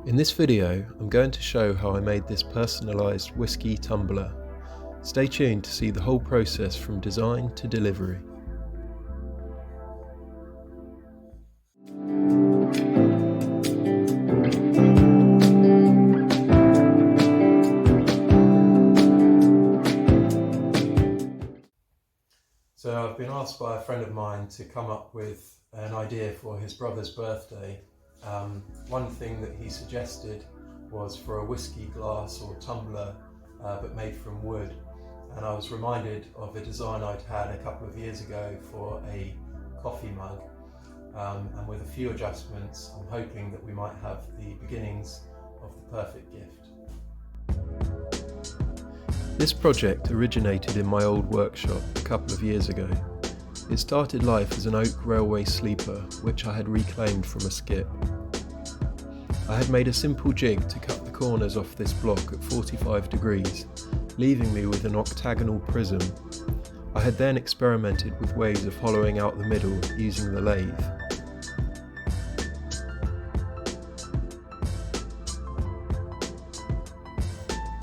In this video, I'm going to show how I made this personalised whiskey tumbler. Stay tuned to see the whole process from design to delivery. So I've been asked by a friend of mine to come up with an idea for his brother's birthday. One thing that he suggested was for a whiskey glass or tumbler, but made from wood. And I was reminded of a design I'd had a couple of years ago for a coffee mug. And with a few adjustments, I'm hoping that we might have the beginnings of the perfect gift. This project originated in my old workshop a couple of years ago. It started life as an oak railway sleeper, which I had reclaimed from a skip. I had made a simple jig to cut the corners off this block at 45 degrees, leaving me with an octagonal prism. I had then experimented with ways of hollowing out the middle using the lathe.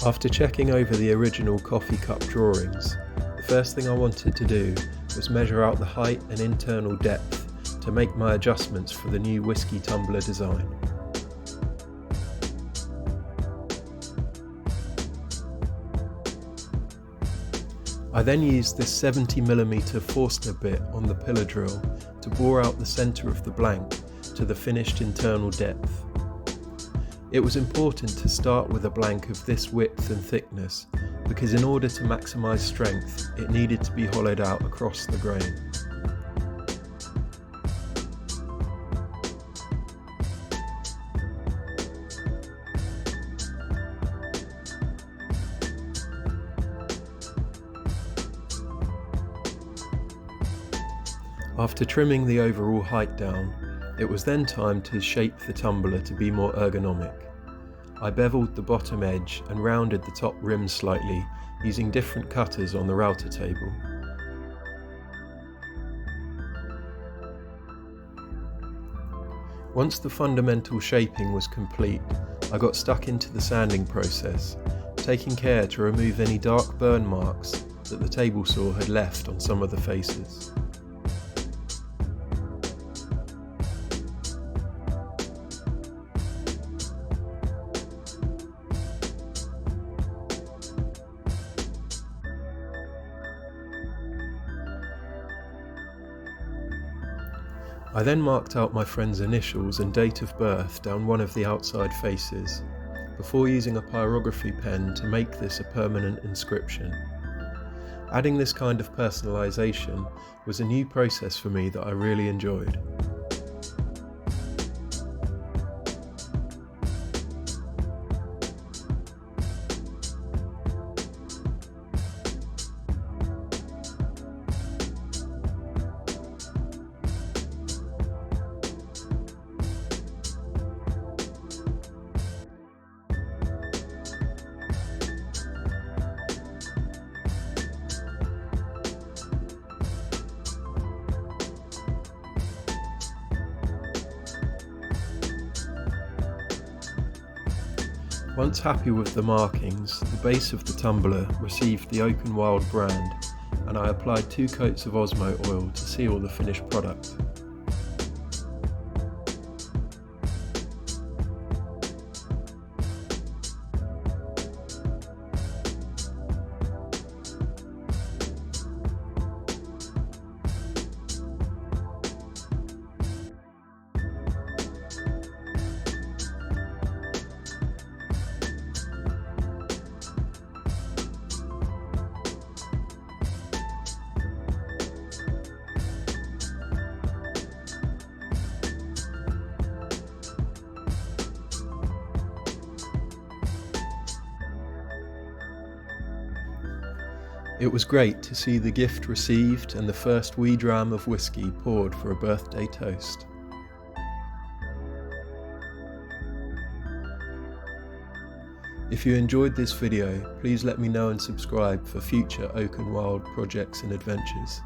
After checking over the original coffee cup drawings, the first thing I wanted to do was measure out the height and internal depth to make my adjustments for the new whiskey tumbler design. I then used this 70mm Forstner bit on the pillar drill to bore out the centre of the blank to the finished internal depth. It was important to start with a blank of this width and thickness because in order to maximise strength, it needed to be hollowed out across the grain. After trimming the overall height down, it was then time to shape the tumbler to be more ergonomic. I beveled the bottom edge and rounded the top rim slightly using different cutters on the router table. Once the fundamental shaping was complete, I got stuck into the sanding process, taking care to remove any dark burn marks that the table saw had left on some of the faces. I then marked out my friend's initials and date of birth down one of the outside faces, before using a pyrography pen to make this a permanent inscription. Adding this kind of personalisation was a new process for me that I really enjoyed. Once happy with the markings, the base of the tumbler received the Open Wild brand, and I applied 2 coats of Osmo oil to seal the finished product. It was great to see the gift received and the first wee dram of whiskey poured for a birthday toast. If you enjoyed this video, please let me know and subscribe for future Oak and Wild projects and adventures.